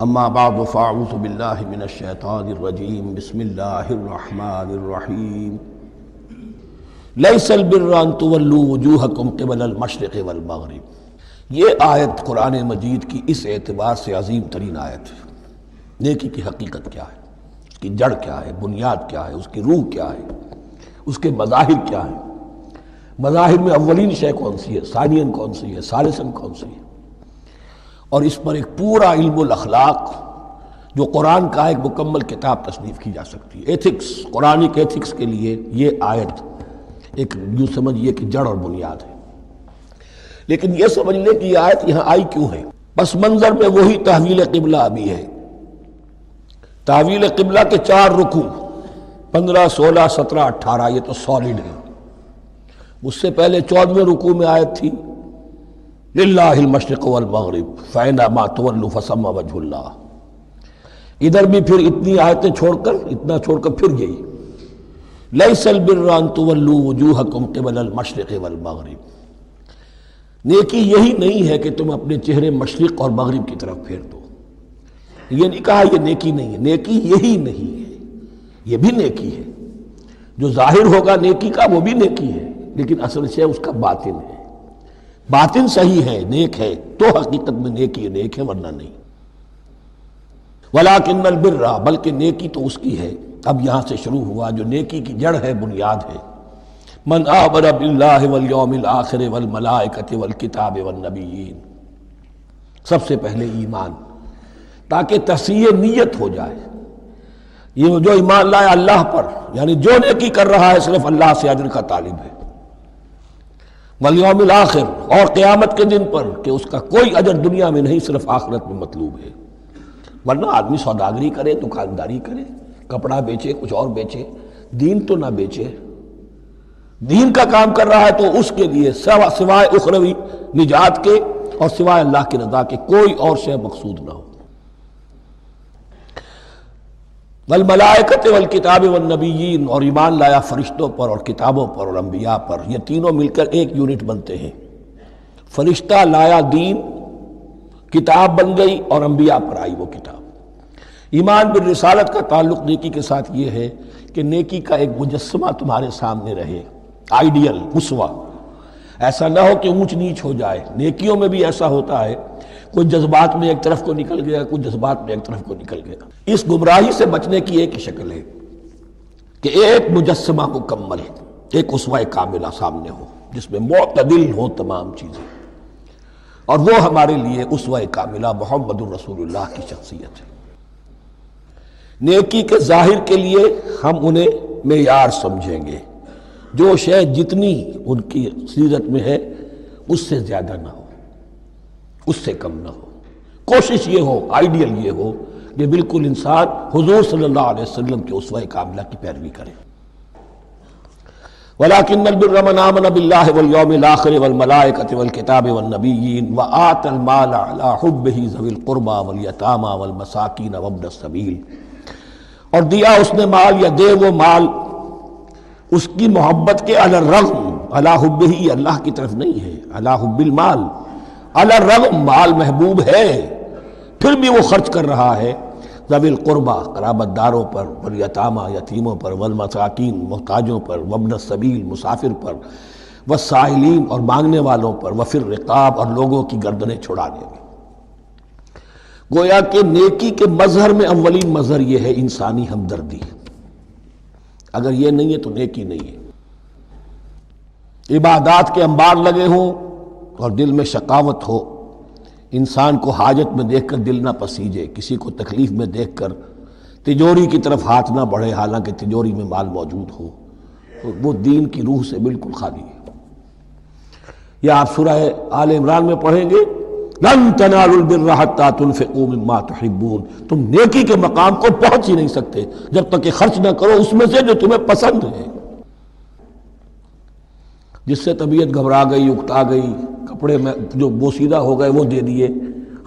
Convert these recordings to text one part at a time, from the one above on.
اما بعد فاعوذ باللہ من الشیطان الرجیم بسم اللہ الرحمن الرحیم لیس البر ان تولوا وجوہکم قبل المشرق والمغرب۔ یہ آیت قرآن مجید کی اس اعتبار سے عظیم ترین آیت ہے۔ نیکی کی حقیقت کیا ہے، اس کی جڑ کیا ہے، بنیاد کیا ہے، اس کی روح کیا ہے، اس کے مظاہر کیا ہیں۔ مظاہر میں اولین شے کون سی ہے، ثانین کون سی ہے، ثالثاً کون سی ہے، اور اس پر ایک پورا علم الاخلاق جو قرآن کا ایک مکمل کتاب تصنیف کی جا سکتی ہے۔ ایتھکس، قرآنک ایتھکس کے لیے یہ آیت ایک یوں سمجھیے کہ جڑ اور بنیاد ہے۔ لیکن یہ سمجھ لیں کہ یہ آیت یہاں آئی کیوں ہے۔ پس منظر میں وہی تحویل قبلہ ابھی ہے۔ تحویل قبلہ کے 4 رکوع 15، 16، 17، 18 یہ تو سالڈ ہے۔ اس سے پہلے 14ویں رکوع میں آیت تھی للہ المشرق والمغرب فأینما تولوا فثم وجہ اللہ۔ ادھر بھی پھر اتنی آیتیں چھوڑ کر، اتنا چھوڑ کر پھر یہی لیس البر ان تولوا وجوہکم قبل المشرق والمغرب۔ نیکی یہی نہیں ہے کہ تم اپنے چہرے مشرق اور مغرب کی طرف پھیر دو۔ یہ نہیں کہا یہ نیکی نہیں ہے، نیکی یہی نہیں ہے، یہ بھی نیکی ہے۔ جو ظاہر ہوگا نیکی کا وہ بھی نیکی ہے، لیکن اصل سے اس کا باطن ہے۔ باطن صحیح ہے، نیک ہے، تو حقیقت میں نیکی نیک ہے، ورنہ نہیں۔ وَلَٰكِنَّ الْبِرَّ، بلکہ نیکی تو اس کی ہے۔ اب یہاں سے شروع ہوا جو نیکی کی جڑ ہے، بنیاد ہے۔ مَنْ آمَنَ بِاللَّهِ وَالْيَوْمِ الْآخِرِ وَالْمَلَائِكَةِ وَالْكِتَابِ وَالنَّبِيِّينَ۔ سب سے پہلے ایمان، تاکہ تصحیح نیت ہو جائے۔ یہ جو ایمان لائے اللہ پر، یعنی جو نیکی کر رہا ہے صرف اللہ سے اجر کا طالب ہے۔ والیوم الآخر، اور قیامت کے دن پر کہ اس کا کوئی اجر دنیا میں نہیں، صرف آخرت میں مطلوب ہے۔ ورنہ آدمی سوداگری کرے، دکانداری کرے، کپڑا بیچے، کچھ اور بیچے، دین تو نہ بیچے۔ دین کا کام کر رہا ہے تو اس کے لیے سوائے اخروی نجات کے اور سوائے اللہ کی رضا کے کوئی اور شے مقصود نہ ہو۔ والملائکۃ والکتاب والنبیین، اور ایمان لایا فرشتوں پر اور کتابوں پر اور انبیاء پر۔ یہ تینوں مل کر ایک یونٹ بنتے ہیں۔ فرشتہ لایا دین، کتاب بن گئی، اور انبیاء پر آئی وہ کتاب۔ ایمان بالرسالت کا تعلق نیکی کے ساتھ یہ ہے کہ نیکی کا ایک مجسمہ تمہارے سامنے رہے، آئیڈیل، اسوہ۔ ایسا نہ ہو کہ اونچ نیچ ہو جائے۔ نیکیوں میں بھی ایسا ہوتا ہے، کوئی جذبات میں ایک طرف کو نکل گیا، کوئی جذبات میں ایک طرف کو نکل گیا۔ اس گمراہی سے بچنے کی ایک ہی شکل ہے کہ ایک مجسمہ مکمل، ایک اسوہ کاملہ سامنے ہو جس میں معتدل ہو تمام چیزیں، اور وہ ہمارے لیے اسوہ کاملہ محمد الرسول اللہ کی شخصیت ہے۔ نیکی کے ظاہر کے لیے ہم انہیں معیار سمجھیں گے، جو شے جتنی ان کی سیرت میں ہے اس سے زیادہ نہ ہو، اس سے کم نہ ہو۔ کوشش یہ ہو، آئیڈیل یہ ہو کہ بالکل انسان حضور صلی اللہ علیہ وسلم کے اسوہ کاملہ کی پیروی کرے۔ وَلَٰكِنَّ الْبِرَّ مَنْ آمَنَ بِاللَّهِ وَالْيَوْمِ الْآخِرِ وَالْمَلَائِكَةِ وَالْكِتَابِ وَالنَّبِيِّينَ وَآتَى الْمَالَ عَلَىٰ حُبِّهِ ذَوِي الْقُرْبَىٰ وَالْيَتَامَىٰ وَالْمَسَاكِينَ وَابْنَ السَّبِيلِ، اور دیا اس نے مال یا دے وہ مال اس کی محبت کے علی الرغم، علی حبہ اللہ کی طرف نہیں ہے، علی حب المال، علی الرغم مال محبوب ہے پھر بھی وہ خرچ کر رہا ہے، ذوی القربہ قرابت داروں پر، والیتامى یتیموں پر، والمساکین محتاجوں پر، وابن السبیل مسافر پر، والسائلین اور مانگنے والوں پر، وفی الرقاب اور لوگوں کی گردنیں چھڑانے میں۔ گویا کہ نیکی کے مظہر میں اولین مظہر یہ ہے انسانی ہمدردی۔ اگر یہ نہیں ہے تو نیکی نہیں ہے۔ عبادات کے انبار لگے ہوں اور دل میں شقاوت ہو، انسان کو حاجت میں دیکھ کر دل نہ پسیجے، کسی کو تکلیف میں دیکھ کر تجوری کی طرف ہاتھ نہ بڑھے حالانکہ تجوری میں مال موجود ہو، تو وہ دین کی روح سے بالکل خالی ہے۔ یا آپ سورہ آل عمران میں پڑھیں گے لن تنالوا البر حتى تنفقوا مما تحبون، تم نیکی کے مقام کو پہنچ ہی نہیں سکتے جب تک کہ خرچ نہ کرو اس میں سے جو تمہیں پسند ہے۔ جس سے طبیعت گھبرا گئی، اکتا گئی، کپڑے میں جو بوسیدہ ہو گئے وہ دے دیے،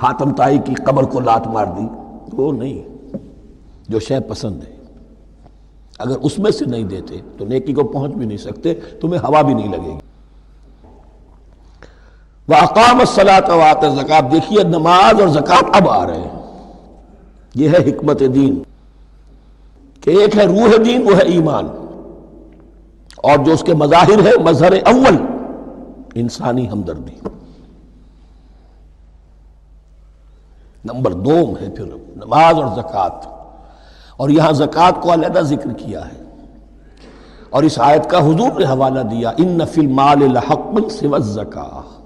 حاتم طائی کی قبر کو لات مار دی، وہ نہیں، جو شے پسند ہے اگر اس میں سے نہیں دیتے تو نیکی کو پہنچ بھی نہیں سکتے، تمہیں ہوا بھی نہیں لگے گی۔ وَأَقَامَ الصَّلَاةَ وَآتَى الزَّكَاةَ، دیکھیے نماز اور زکوٰۃ اب آ رہے ہیں۔ یہ ہے حکمت دین کہ ایک ہے روح دین، وہ ہے ایمان، اور جو اس کے مظاہر ہے، مظہر اول انسانی ہمدردی، نمبر دوم ہے پھر نماز اور زکوٰۃ، اور یہاں زکوٰۃ کو علیحدہ ذکر کیا ہے، اور اس آیت کا حضور نے حوالہ دیا ان فی المال لحقا سوی الزکاۃ۔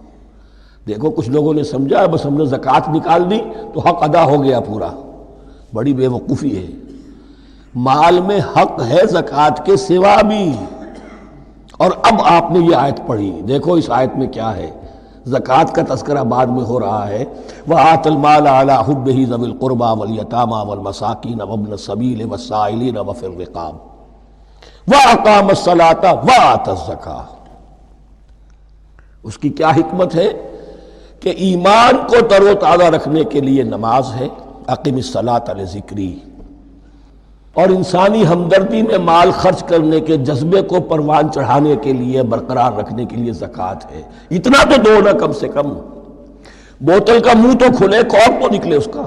دیکھو کچھ لوگوں نے سمجھا بس ہم نے زکوٰۃ نکال دی تو حق ادا ہو گیا پورا، بڑی بے وقوفی ہے۔ مال میں حق ہے زکوٰۃ کے سوا بھی، اور اب آپ نے یہ آیت پڑھی، دیکھو اس آیت میں کیا ہے، زکوٰۃ کا تذکرہ بعد میں ہو رہا ہے، وَآتَ الْمَالَ عَلَىٰ حُبِّهِ ذَوِي الْقُرْبَىٰ وَالْيَتَامَىٰ وَالْمَسَاكِينَ وَابْنَ السَّبِيلِ وَالسَّائِلِينَ وَفِي الرِّقَابِ وَأَقَامَ الصَّلَاةَ وَآتَى الزَّكَاةَ۔ اس کی کیا حکمت ہے کہ ایمان کو تر و تازہ رکھنے کے لیے نماز ہے، اقم الصلاۃ لذکری، اور انسانی ہمدردی میں مال خرچ کرنے کے جذبے کو پروان چڑھانے کے لیے، برقرار رکھنے کے لیے زکوٰۃ ہے۔ اتنا تو دو نا کم سے کم، بوتل کا منہ تو کھلے، کارک تو نکلے اس کا۔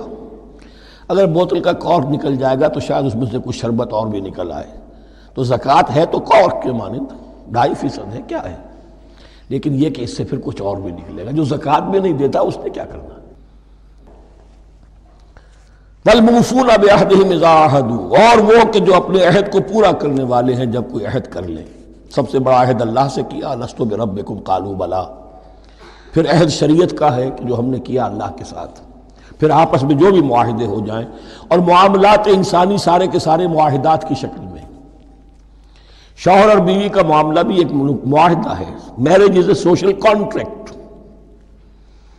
اگر بوتل کا کارک نکل جائے گا تو شاید اس میں سے کچھ شربت اور بھی نکل آئے، تو زکوٰۃ ہے تو کارک کے مانند 2.5% ہے، کیا ہے، لیکن یہ کہ اس سے پھر کچھ اور بھی نکلے گا۔ جو زکوٰۃ بھی نہیں دیتا اس نے کیا کرنا؟ وَالْمُوفُونَ بِعَهْدِهِمْ إِذَا عَاهَدُوا، اور وہ کہ جو اپنے عہد کو پورا کرنے والے ہیں جب کوئی عہد کر لیں۔ سب سے بڑا عہد اللہ سے کیا، لست بربکم قالوا بلا۔ پھر عہد شریعت کا ہے کہ جو ہم نے کیا اللہ کے ساتھ، پھر آپس میں جو بھی معاہدے ہو جائیں، اور معاملات انسانی سارے کے سارے معاہدات کی شکل میں۔ شوہر اور بیوی کا معاملہ بھی ایک معاہدہ ہے، marriage is a social contract.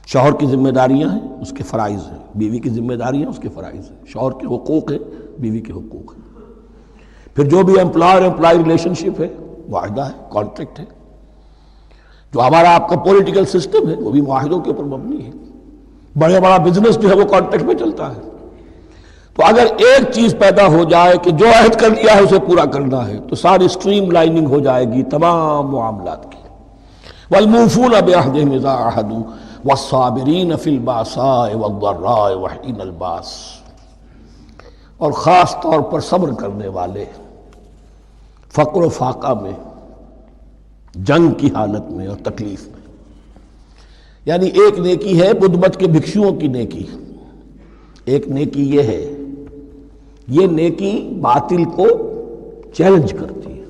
شوہر کی ذمہ داریاں ہیں، اس کے فرائض ہیں، بیوی کی ذمہ داریاں اس کے فرائض ہیں، شوہر کے حقوق ہیں، بیوی کے حقوق ہیں۔ پھر جو بھی امپلائر امپلائی ریلیشن شپ ہے، معاہدہ ہے، کانٹریکٹ ہے۔ جو ہمارا آپ کا پولیٹیکل سسٹم ہے وہ بھی معاہدوں کے اوپر مبنی ہے، بڑا بزنس جو ہے وہ کانٹریکٹ میں چلتا ہے۔ تو اگر ایک چیز پیدا ہو جائے کہ جو عہد کر لیا ہے اسے پورا کرنا ہے، تو ساری اسٹریم لائننگ ہو جائے گی تمام معاملات کی۔ وَالْمُوفُونَ بِعَهْدِهِمْ إِذَا عَاهَدُوا وَالصَّابِرِينَ فِي الْبَأْسَاءِ وَالضَّرَّاءِ وَحِينَ الْبَأْسِ، اور خاص طور پر صبر کرنے والے فقر و فاقہ میں، جنگ کی حالت میں اور تکلیف میں۔ یعنی ایک نیکی ہے بدھ مت کے بھکشوؤں کی نیکی، ایک نیکی یہ ہے، یہ نیکی باطل کو چیلنج کرتی ہے،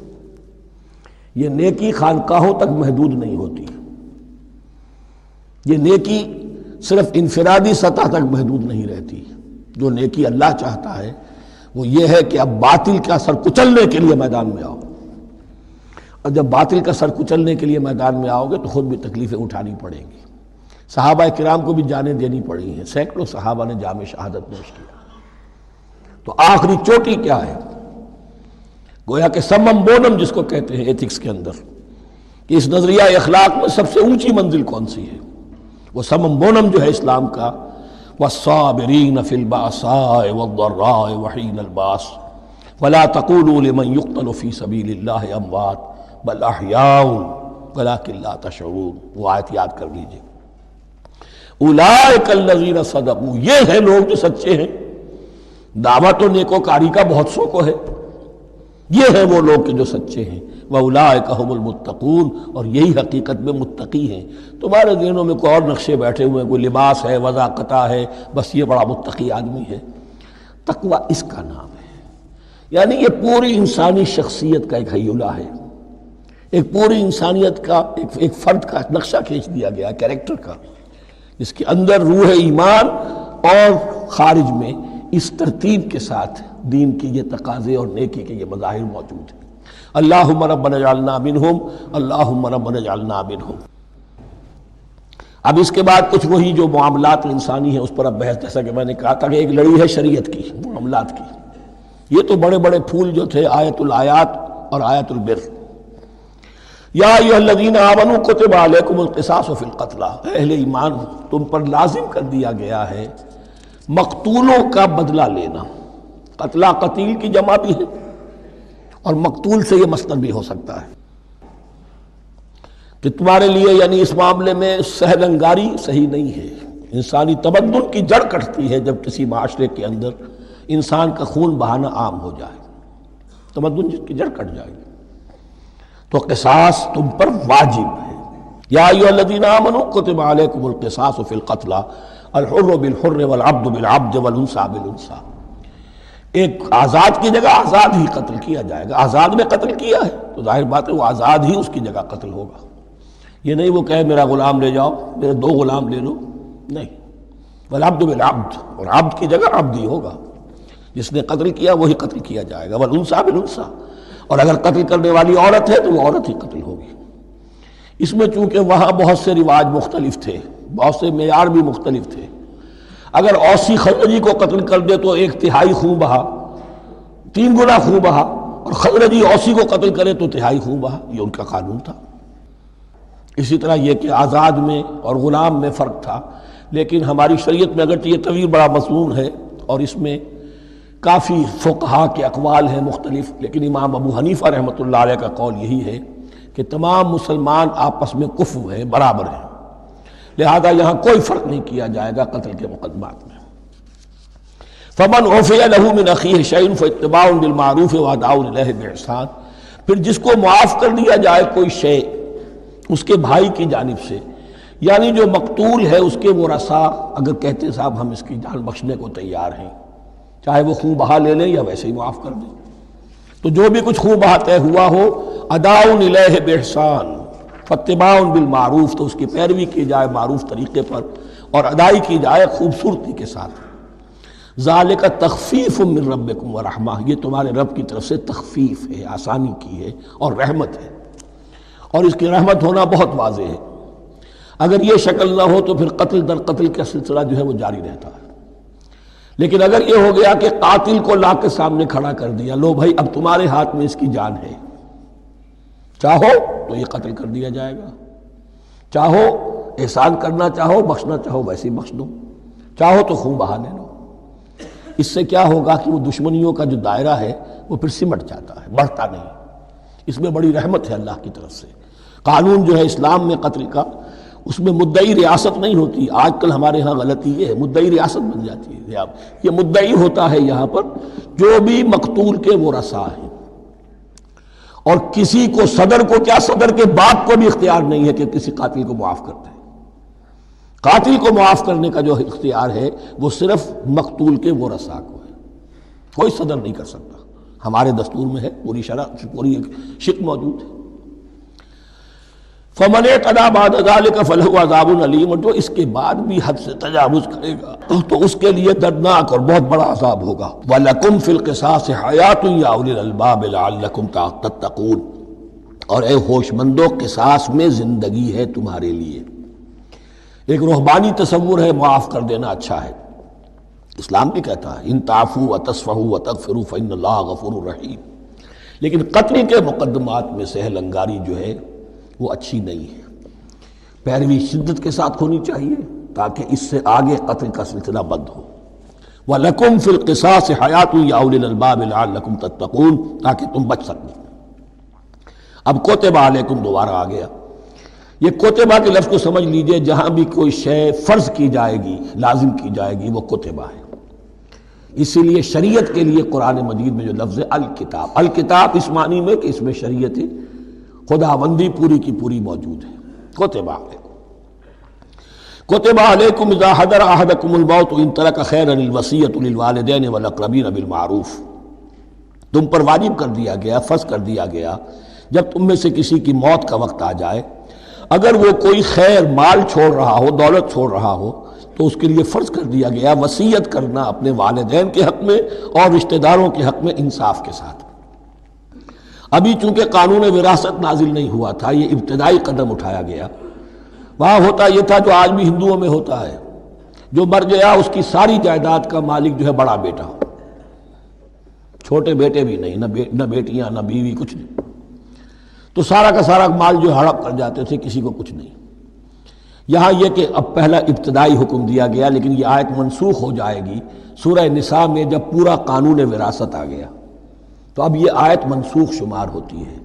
یہ نیکی خانقاہوں تک محدود نہیں ہوتی، یہ نیکی صرف انفرادی سطح تک محدود نہیں رہتی۔ جو نیکی اللہ چاہتا ہے وہ یہ ہے کہ اب باطل کا سر کچلنے کے لیے میدان میں آؤ، اور جب باطل کا سر کچلنے کے لیے میدان میں آؤ گے تو خود بھی تکلیفیں اٹھانی پڑیں گی۔ صحابہ کرام کو بھی جانیں دینی پڑی ہیں، سینکڑوں صحابہ نے جام شہادت نوش کیا۔ تو آخری چوٹی کیا ہے؟ گویا کہ سمم بونم جس کو کہتے ہیں ایتھکس کے اندر، کہ اس نظریہ اخلاق میں سب سے اونچی منزل کون سی ہے؟ وہ سمم بونم جو ہے اسلام کا، وَالصَّابِرِينَ فِي الْبَأْسَاءِ وَالضَّرَّاءِ وَحِينَ الْبَأْسِ وَلَا تَقُولُوا لِمَنْ يُقْتَلُ فِي سَبِيلِ اللَّهِ أَمْوَاتٌ بَلْ أَحْيَاءٌ وَلَكِنْ لَا تَشْعُرُونَ۔ وہ آیت یاد کر لیجئے، اولئک الذین صدقوا، یہ ہیں لوگ جو سچے ہیں۔ دعوت و نیکوکاری کا بہت شوق ہے، یہ ہیں وہ لوگ کہ جو سچے ہیں۔ وَأُولَٰئِكَ هُمُ الْمُتَّقُونَ، اور یہی حقیقت میں متقی ہیں۔ تمہارے ذہنوں میں کوئی اور نقشے بیٹھے ہوئے ہیں، کوئی لباس ہے، وضاقتہ ہے، بس یہ بڑا متقی آدمی ہے۔ تقویٰ اس کا نام ہے، یعنی یہ پوری انسانی شخصیت کا ایک حیولہ ہے، ایک پوری انسانیت کا ایک فرد کا نقشہ کھینچ دیا گیا، کیریکٹر کا، جس کے اندر روح ایمان اور خارج میں اس ترتیب کے ساتھ دین کی یہ تقاضے اور نیکی کے یہ مظاہر موجود ہیں۔ اللہم ربنا اجعلنا منہم، اللہم ربنا اجعلنا منہم۔ اب اس کے بعد کچھ وہی جو معاملات انسانی ہیں اس پر اب بحث، جیسا کہ میں نے کہا تھا کہ ایک لڑی ہے شریعت کی، معاملات کی۔ یہ تو بڑے بڑے پھول جو تھے، آیت الآیات اور آیت البر۔ یا ایھا الذین آمنوا کتب علیکم القصاص فی القتلی، اہل ایمان تم پر لازم کر دیا گیا ہے مقتولوں کا بدلہ لینا۔ قتلہ قتیل کی جمع بھی ہے، اور مقتول سے یہ مصدر بھی ہو سکتا ہے۔ کہ تمہارے لیے یعنی اس معاملے میں سہل انگاری صحیح نہیں ہے۔ انسانی تمدن کی جڑ کٹتی ہے جب کسی معاشرے کے اندر انسان کا خون بہانا عام ہو جائے، تمدن کی جڑ کٹ جائے گی۔ تو قصاص تم پر واجب ہے۔ یا ایھا الذین آمنوا کتب علیکم القصاص فی القتلی الحر بالحر والعبد بالعبد والانثی بالانثی۔ ایک آزاد کی جگہ آزاد ہی قتل کیا جائے گا۔ آزاد میں قتل کیا ہے تو ظاہر بات ہے وہ آزاد ہی اس کی جگہ قتل ہوگا۔ یہ نہیں وہ کہے میرا غلام لے جاؤ، میرے 2 غلام لے لو، نہیں۔ والعبد بالعبد، اور عبد کی جگہ عبد ہی ہوگا، جس نے قتل کیا وہی قتل کیا جائے گا۔ والانثی بالانثی، اور اگر قتل کرنے والی عورت ہے تو وہ عورت ہی قتل ہوگی۔ اس میں چونکہ وہاں بہت سے رواج مختلف تھے، بہت سے معیار بھی مختلف تھے۔ اگر اوسی خزرجی کو قتل کر دے تو 1/3 خون بہا، 3 گنا خون بہا، اور خزرجی اوسی کو قتل کرے تو 1/3 خون بہا، یہ ان کا قانون تھا۔ اسی طرح یہ کہ آزاد میں اور غلام میں فرق تھا، لیکن ہماری شریعت میں اگرچہ یہ طویل بڑا مضمون ہے اور اس میں کافی فقہا کے اقوال ہیں مختلف، لیکن امام ابو حنیفہ رحمۃ اللہ علیہ کا قول یہی ہے کہ تمام مسلمان آپس میں کفو ہیں، برابر ہیں، لہذا یہاں کوئی فرق نہیں کیا جائے گا قتل کے مقدمات میں۔ فمن عفی لہ من اخیہ شیء فاتباع بالمعروف واداء الیہ باحسان، پھر جس کو معاف کر دیا جائے کوئی شے اس کے بھائی کی جانب سے، یعنی جو مقتول ہے اس کے ورثاء اگر کہتے صاحب ہم اس کی جان بخشنے کو تیار ہیں، چاہے وہ خون بہا لے لیں یا ویسے ہی معاف کر دیں، تو جو بھی کچھ خون بہا طے ہوا ہو اداء الیہ باحسان فاتباع بالمعروف، تو اس کی پیروی کی جائے معروف طریقے پر اور ادائی کی جائے خوبصورتی کے ساتھ۔ ذالک تخفیف من ربکم ورحمہ، یہ تمہارے رب کی طرف سے تخفیف ہے، آسانی کی ہے اور رحمت ہے، اور اس کی رحمت ہونا بہت واضح ہے۔ اگر یہ شکل نہ ہو تو پھر قتل در قتل کا سلسلہ جو ہے وہ جاری رہتا ہے، لیکن اگر یہ ہو گیا کہ قاتل کو لا کے سامنے کھڑا کر دیا، لو بھائی اب تمہارے ہاتھ میں اس کی جان ہے، چاہو تو یہ قتل کر دیا جائے گا، چاہو احسان کرنا چاہو بخشنا چاہو ویسے ہی بخش دو، چاہو تو خون بہا لے لو۔ اس سے کیا ہوگا کہ وہ دشمنیوں کا جو دائرہ ہے وہ پھر سمٹ جاتا ہے، بڑھتا نہیں۔ اس میں بڑی رحمت ہے اللہ کی طرف سے۔ قانون جو ہے اسلام میں قتل کا، اس میں مدعی ریاست نہیں ہوتی۔ آج کل ہمارے ہاں غلطی یہ ہے، مدعی ریاست بن جاتی ہے۔ یہ مدعی ہوتا ہے یہاں پر جو بھی مقتول کے ورثاء ہیں، اور کسی کو صدر کو کیا، صدر کے باپ کو بھی اختیار نہیں ہے کہ کسی قاتل کو معاف کر دے۔ قاتل کو معاف کرنے کا جو اختیار ہے وہ صرف مقتول کے ورثاء کو ہے، کوئی صدر نہیں کر سکتا۔ ہمارے دستور میں ہے، پوری شرع پوری شک موجود ہے۔ فمن اعتدی بعد ذلک فلہ عذاب علیم، اور جو اس کے بعد بھی حد سے تجاوز کرے گا تو اس کے لیے دردناک اور بہت بڑا عذاب ہوگا۔ وَلَكُمْ فِي الْقِصَاصِ حَيَاةٌ يَا أُولِي الْأَلْبَابِ لَعَلَّكُمْ تَتَّقُونَ، اور اے ہوش مندو قصاص میں زندگی ہے تمہارے لیے۔ ایک روحانی تصور ہے معاف کر دینا اچھا ہے، اسلام بھی کہتا ہے ان تعفوا وتصفحوا وتغفروا فإن اللہ غفور رحیم، لیکن قتل کے مقدمات میں سہل انگاری جو ہے وہ اچھی نہیں ہے، پیروی شدت کے ساتھ ہونی چاہیے تاکہ اس سے آگے قتل کا سلسلہ بند ہو۔ وَلَكُمْ فِي الْقِصَاصِ حَيَاةٌ يَا أُولِي الْأَلْبَابِ لَعَلَّكُمْ تَتَّقُونَ، تاکہ تم بچ سکو۔ اب کتب علیکم دوبارہ آ گیا۔ یہ کتبہ کے لفظ کو سمجھ لیجئے، جہاں بھی کوئی شے فرض کی جائے گی، لازم کی جائے گی، وہ کتبہ ہے۔ اسی لیے شریعت کے لیے قرآن مجید میں جو لفظ ہے الکتاب، الکتاب اس معنی میں کہ اس میں شریعت خداوندی پوری کی پوری موجود ہے۔ کتبہ علیکم، کتب علیکم اذا حضر احدکم الموت ان ترک خیرا الوصیۃ للوالدین والاقربین بالمعروف، تم پر واجب کر دیا گیا، فرض کر دیا گیا، جب تم میں سے کسی کی موت کا وقت آ جائے، اگر وہ کوئی خیر مال چھوڑ رہا ہو، دولت چھوڑ رہا ہو، تو اس کے لیے فرض کر دیا گیا وصیت کرنا اپنے والدین کے حق میں اور رشتہ داروں کے حق میں انصاف کے ساتھ۔ ابھی چونکہ قانون وراثت نازل نہیں ہوا تھا، یہ ابتدائی قدم اٹھایا گیا۔ وہاں ہوتا یہ تھا جو آج بھی ہندوؤں میں ہوتا ہے، جو مر گیا اس کی ساری جائیداد کا مالک جو ہے بڑا بیٹا، چھوٹے بیٹے بھی نہیں، نہ بیٹیاں نہ بیوی، کچھ نہیں، تو سارا کا سارا مال جو ہڑپ کر جاتے تھے، کسی کو کچھ نہیں۔ یہاں یہ کہ اب پہلا ابتدائی حکم دیا گیا، لیکن یہ آیت منسوخ ہو جائے گی سورہ نساء میں جب پورا قانون وراثت آ گیا، تو اب یہ آیت منسوخ شمار ہوتی ہے۔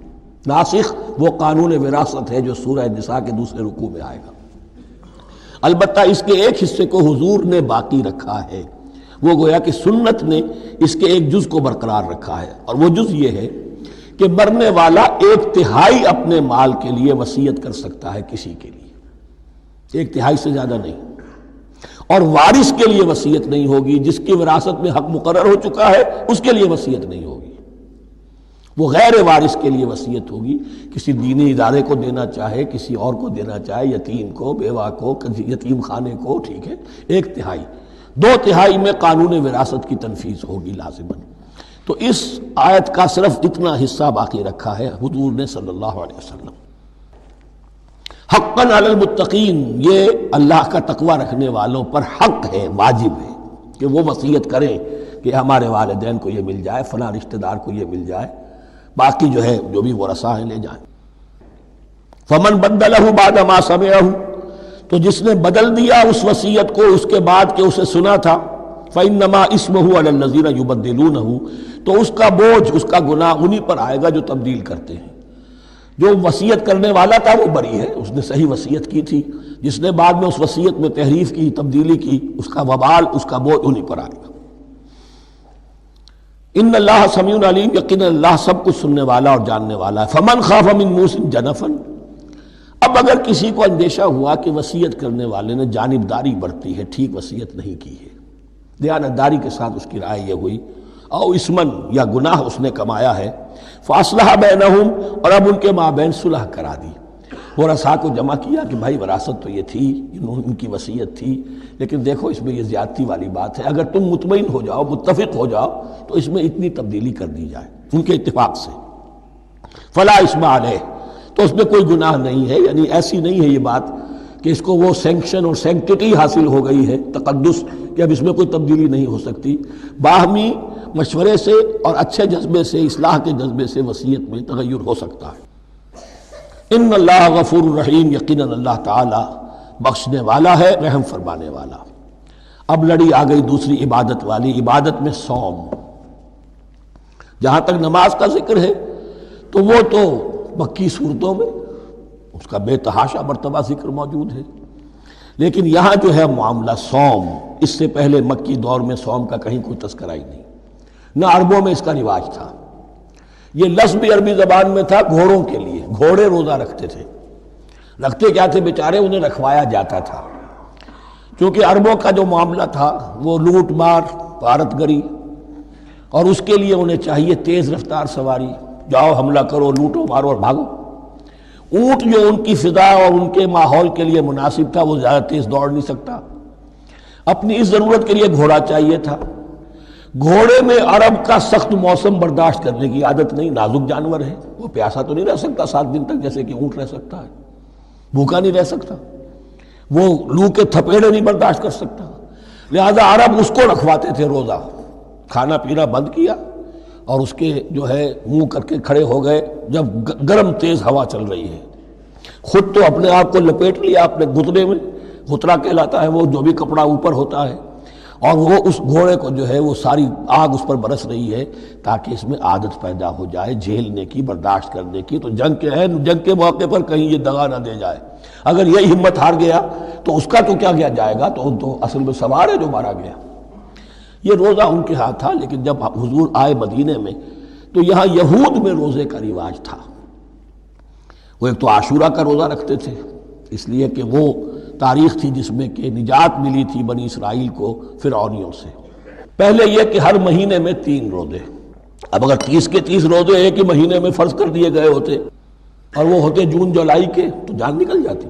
ناسخ وہ قانون وراثت ہے جو سورہ نساء کے دوسرے رکوع میں آئے گا۔ البتہ اس کے ایک حصے کو حضور نے باقی رکھا ہے، وہ گویا کہ سنت نے اس کے ایک جز کو برقرار رکھا ہے، اور وہ جز یہ ہے کہ مرنے والا 1/3 اپنے مال کے لیے وصیت کر سکتا ہے کسی کے لیے، 1/3 سے زیادہ نہیں، اور وارث کے لیے وصیت نہیں ہوگی، جس کی وراثت میں حق مقرر ہو چکا ہے اس کے لیے وصیت نہیں ہوگی، وہ غیر وارث کے لیے وصیت ہوگی، کسی دینی ادارے کو دینا چاہے، کسی اور کو دینا چاہے، یتیم کو، بیوہ کو، یتیم خانے کو، ٹھیک ہے، 1/3، 2/3 میں قانون وراثت کی تنفیذ ہوگی لازماً۔ تو اس آیت کا صرف اتنا حصہ باقی رکھا ہے حضور نے صلی اللہ علیہ وسلم۔ حقاً علی المتقین، یہ اللہ کا تقوی رکھنے والوں پر حق ہے، واجب ہے کہ وہ وصیت کریں کہ ہمارے والدین کو یہ مل جائے، فلاں رشتہ دار کو یہ مل جائے، باقی جو ہے جو بھی ورثاء ہیں لے جائیں۔ فمن بدلہ بعد ما سمعہ، تو جس نے بدل دیا اس وصیت کو اس کے بعد کہ اسے سنا تھا، فإنما اسمہ علی الذین یبدلونہ، تو اس کا بوجھ، اس کا گناہ انہی پر آئے گا جو تبدیل کرتے ہیں۔ جو وصیت کرنے والا تھا وہ بری ہے، اس نے صحیح وصیت کی تھی، جس نے بعد میں اس وصیت میں تحریف کی، تبدیلی کی، اس کا وبال، اس کا بوجھ انہی پر آئے گا۔ ان اللہ سمیع علیم، یقینا اللہ سب کچھ سننے والا اور جاننے والا ہے۔ فمن خاف من موص جنفا، اب اگر کسی کو اندیشہ ہوا کہ وصیت کرنے والے نے جانبداری برتی ہے، ٹھیک وصیت نہیں کی ہے، دیانتداری کے ساتھ اس کی رائے یہ ہوئی، او اسمن، یا گناہ اس نے کمایا ہے، فاصلح بینہم، اور اب ان کے مابین صلح کرا دی، ورثاء کو جمع کیا کہ بھائی وراثت تو یہ تھی، ان کی وصیت تھی، لیکن دیکھو اس میں یہ زیادتی والی بات ہے، اگر تم مطمئن ہو جاؤ، متفق ہو جاؤ تو اس میں اتنی تبدیلی کر دی جائے ان کے اتفاق سے، فلا اسم علیہ، تو اس میں کوئی گناہ نہیں ہے، یعنی ایسی نہیں ہے یہ بات کہ اس کو وہ سینکشن اور سینکٹیٹی حاصل ہو گئی ہے، تقدس، کہ اب اس میں کوئی تبدیلی نہیں ہو سکتی، باہمی مشورے سے اور اچھے جذبے سے، اصلاح کے جذبے سے وصیت میں تغیر ہو سکتا ہے۔ ان اللہ غفور الرحیم، یقیناً اللہ تعالی بخشنے والا ہے، رحم فرمانے والا۔ اب لڑی آ گئی دوسری عبادت والی، عبادت میں صوم۔ جہاں تک نماز کا ذکر ہے تو وہ تو مکی صورتوں میں اس کا بے تحاشا مرتبہ ذکر موجود ہے، لیکن یہاں جو ہے معاملہ صوم، اس سے پہلے مکی دور میں صوم کا کہیں کوئی تذکرہ ہی نہیں، نہ عربوں میں اس کا رواج تھا۔ یہ لفظ بھی عربی زبان میں تھا گھوڑوں کے لیے، گھوڑے روزہ رکھتے تھے، رکھتے کیا تھے بیچارے، انہیں رکھوایا جاتا تھا، کیونکہ عربوں کا جو معاملہ تھا وہ لوٹ مار، غارت گری، اور اس کے لیے انہیں چاہیے تیز رفتار سواری، جاؤ حملہ کرو، لوٹو مارو اور بھاگو۔ اونٹ جو ان کی فضا اور ان کے ماحول کے لیے مناسب تھا، وہ زیادہ تیز دوڑ نہیں سکتا، اپنی اس ضرورت کے لیے گھوڑا چاہیے تھا۔ گھوڑے میں عرب کا سخت موسم برداشت کرنے کی عادت نہیں، نازک جانور ہے، وہ پیاسا تو نہیں رہ سکتا 7 دن تک جیسے کہ اونٹ رہ سکتا ہے، بھوکا نہیں رہ سکتا، وہ لو کے تھپیڑے نہیں برداشت کر سکتا، لہذا عرب اس کو رکھواتے تھے روزہ، کھانا پینا بند کیا اور اس کے جو ہے منہ کر کے کھڑے ہو گئے جب گرم تیز ہوا چل رہی ہے، خود تو اپنے آپ کو لپیٹ لیا اپنے گھٹنے میں، گھترا کہلاتا ہے وہ جو بھی کپڑا اوپر ہوتا ہے، اور وہ اس گھوڑے کو جو ہے وہ ساری آگ اس پر برس رہی ہے تاکہ اس میں عادت پیدا ہو جائے جھیلنے کی، برداشت کرنے کی، تو جنگ کے موقع پر کہیں یہ دغا نہ دے جائے، اگر یہ ہمت ہار گیا تو اس کا تو کیا کیا جائے گا، تو اصل میں سوار ہے جو مارا گیا۔ یہ روزہ ان کے ہاتھ تھا، لیکن جب حضور آئے مدینے میں تو یہاں یہود میں روزے کا رواج تھا، وہ ایک تو عاشورہ کا روزہ رکھتے تھے، اس لیے کہ وہ تاریخ تھی جس میں کہ نجات ملی تھی بنی اسرائیل کو فرعونیوں سے۔ پہلے یہ کہ ہر مہینے میں 3 روزے، اب اگر 30 کے 30 روزے ایک ہی مہینے میں فرض کر دیے گئے ہوتے اور وہ ہوتے جون جولائی کے تو جان نکل جاتی۔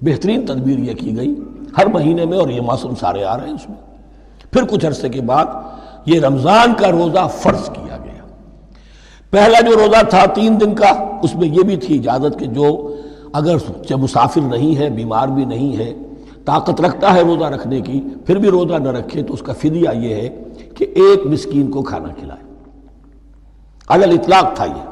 بہترین تدبیر یہ کی گئی ہر مہینے میں، اور یہ موسم سارے آ رہے ہیں اس میں۔ پھر کچھ عرصے کے بعد یہ رمضان کا روزہ فرض کیا گیا۔ پہلا جو روزہ تھا 3 دن کا، اس میں یہ بھی تھی اجازت کہ جو اگر مسافر نہیں ہے، بیمار بھی نہیں ہے، طاقت رکھتا ہے روزہ رکھنے کی، پھر بھی روزہ نہ رکھے تو اس کا فدیہ یہ ہے کہ 1 مسکین کو کھانا کھلائے، علی الاطلاق تھا یہ۔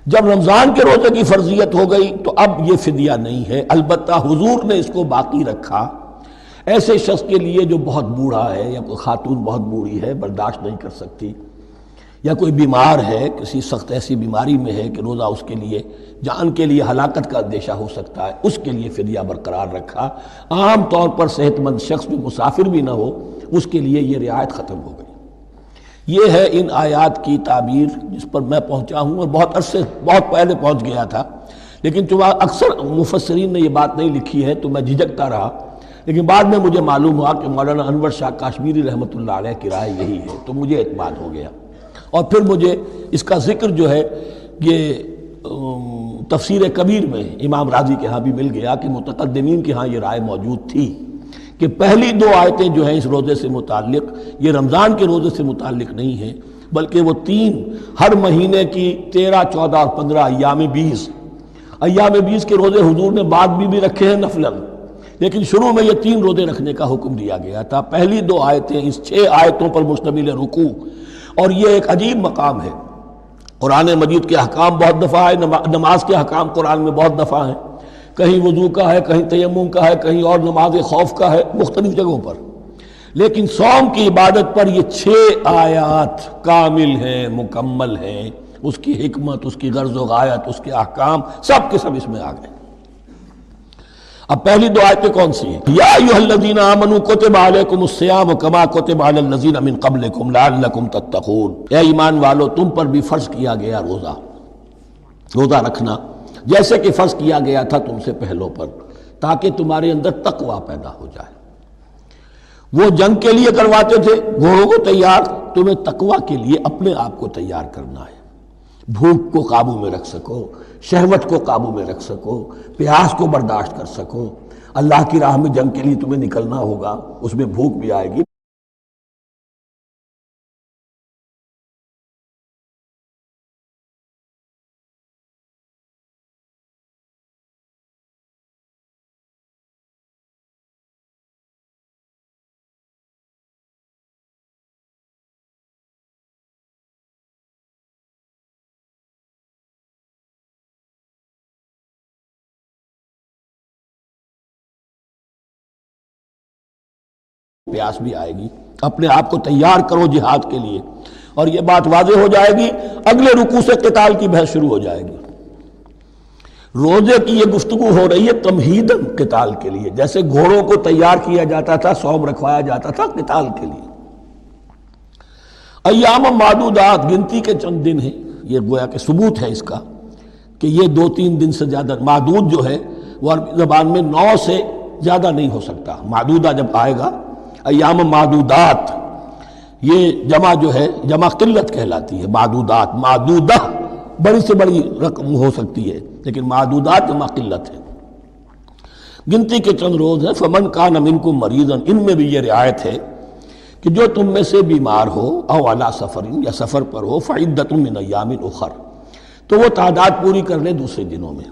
جب رمضان کے روزے کی فرضیت ہو گئی تو اب یہ فدیہ نہیں ہے، البتہ حضور نے اس کو باقی رکھا ایسے شخص کے لیے جو بہت بوڑھا ہے یا کوئی خاتون بہت بوڑھی ہے، برداشت نہیں کر سکتی، یا کوئی بیمار ہے، کسی سخت ایسی بیماری میں ہے کہ روزہ اس کے لیے جان کے لیے ہلاکت کا اندیشہ ہو سکتا ہے، اس کے لیے فدیہ برقرار رکھا۔ عام طور پر صحت مند شخص جو مسافر بھی نہ ہو اس کے لیے یہ رعایت ختم ہو گئی۔ یہ ہے ان آیات کی تعبیر جس پر میں پہنچا ہوں، اور بہت پہلے پہنچ گیا تھا، لیکن چونکہ اکثر مفسرین نے یہ بات نہیں لکھی ہے تو میں جھجکتا رہا، لیکن بعد میں مجھے معلوم ہوا کہ مولانا انور شاہ کاشمیری رحمۃ اللہ علیہ کی رائے یہی ہے، تو مجھے اعتماد ہو گیا۔ اور پھر مجھے اس کا ذکر جو ہے یہ تفسیر کبیر میں امام راضی کے ہاں بھی مل گیا کہ متقدمین کے ہاں یہ رائے موجود تھی کہ پہلی دو آیتیں جو ہیں اس روزے سے متعلق یہ رمضان کے روزے سے متعلق نہیں ہیں، بلکہ وہ 3 ہر مہینے کی 13، 14 اور 15 ایام 20 کے روزے حضور نے بعد بھی رکھے ہیں نفلاً، لیکن شروع میں یہ 3 روزے رکھنے کا حکم دیا گیا تھا۔ پہلی 2 آیتیں اس 6 آیتوں پر مشتمل رکوع، اور یہ ایک عجیب مقام ہے۔ قرآن مجید کے احکام بہت دفعہ ہے، نماز کے احکام قرآن میں بہت دفعہ ہیں، کہیں وضو کا ہے، کہیں تیمم کا ہے، کہیں اور نماز خوف کا ہے، مختلف جگہوں پر، لیکن صوم کی عبادت پر یہ 6 آیات کامل ہیں، مکمل ہیں۔ اس کی حکمت، اس کی غرض و غایت، اس کے احکام سب کے سب اس میں آ گئے۔ اب پہلی 2 آیتیں کون سی ہیں؟ یا ایھا الذین آمنوا کتب علیکم الصیام کما کتب علی الذین من قبلکم لعلکم تتقون، اے ایمان والو تم پر بھی فرض کیا گیا روزہ رکھنا جیسے کہ فرض کیا گیا تھا تم سے پہلوں پر، تاکہ تمہارے اندر تقوی پیدا ہو جائے۔ وہ جنگ کے لیے کرواتے تھے گھوڑوں کو تیار، تمہیں تقوی کے لیے اپنے آپ کو تیار کرنا ہے، بھوک کو قابو میں رکھ سکو، شہوت کو قابو میں رکھ سکو، پیاس کو برداشت کر سکو۔ اللہ کی راہ میں جنگ کے لیے تمہیں نکلنا ہوگا، اس میں بھوک بھی آئے گی۔ پیاس بھی آئے گی، اپنے آپ کو تیار کرو جہاد کے لیے۔ اور یہ بات واضح ہو جائے گی، اگلے رکوع سے قتال کی بحث شروع ہو جائے گی۔ روزے کی یہ گفتگو ہو رہی ہے تمہیداً قتال کے لیے، جیسے گھوڑوں کو تیار کیا جاتا تھا، صوم رکھوایا جاتا تھا قتال کے لیے۔ ایام معدودات، گنتی کے چند دن ہیں، یہ گویا کہ ثبوت ہے اس کا کہ یہ 2-3 دن سے زیادہ، معدود جو ہے وہ عربی زبان میں 9 سے زیادہ نہیں ہو سکتا۔ معدودہ جب آئے گا، ایام معدودات یہ جمع جو ہے جمع قلت کہلاتی ہے، معدودات، معدودہ بڑی سے بڑی رقم ہو سکتی ہے، لیکن معدودات جمع قلت ہے، گنتی کے چند روز ہیں۔ فمن کان منکم مریضا، ان میں بھی یہ رعایت ہے کہ جو تم میں سے بیمار ہو، او علی سفر، یا سفر پر ہو، فعدۃ من ایام اخر، تو وہ تعداد پوری کر لے دوسرے دنوں میں۔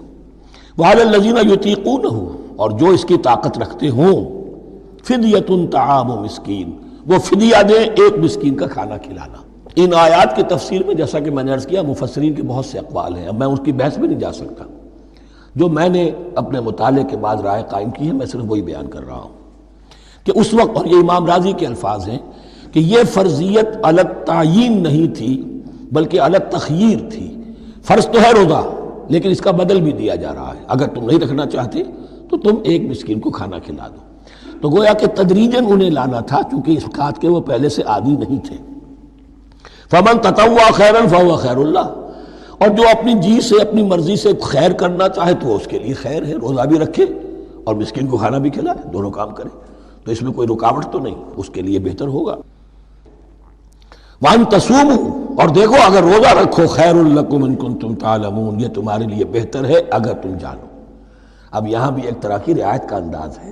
وعلی الذین یطیقونہ، اور جو اس کی طاقت رکھتے ہوں، فدیۃ طعام مسکین، وہ فدیہ دیں، ایک مسکین کا کھانا کھلانا۔ ان آیات کی تفسیر میں جیسا کہ میں نے عرض کیا مفسرین کے بہت سے اقوال ہیں، اب میں اس کی بحث میں نہیں جا سکتا، جو میں نے اپنے مطالعے کے بعد رائے قائم کی ہے میں صرف وہی بیان کر رہا ہوں کہ اس وقت، اور یہ امام راضی کے الفاظ ہیں کہ یہ فرضیت الگ تعیین نہیں تھی بلکہ الگ تخییر تھی۔ فرض تو ہے روزہ، لیکن اس کا بدل بھی دیا جا رہا ہے، اگر تم نہیں رکھنا چاہتے تو تم ایک مسکین کو کھانا کھلا دو۔ تو گویا کہ تدریجاً انہیں لانا تھا، چونکہ اس بات کے وہ پہلے سے عادی نہیں تھے۔ فمن تطوع خیرا فهو خیر اللہ، اور جو اپنی جی سے، اپنی مرضی سے خیر کرنا چاہے تو اس کے لیے خیر ہے، روزہ بھی رکھے اور مسکین کو کھانا بھی کھلائے، دونوں کام کرے، تو اس میں کوئی رکاوٹ تو نہیں، اس کے لیے بہتر ہوگا۔ وَأَن تَصُومُوا، اور دیکھو اگر روزہ رکھو، خیر لکم ان کنتم تعلمون، یہ تمہارے لیے بہتر ہے اگر تم جانو۔ اب یہاں بھی ایک طرح کی رعایت کا انداز ہے۔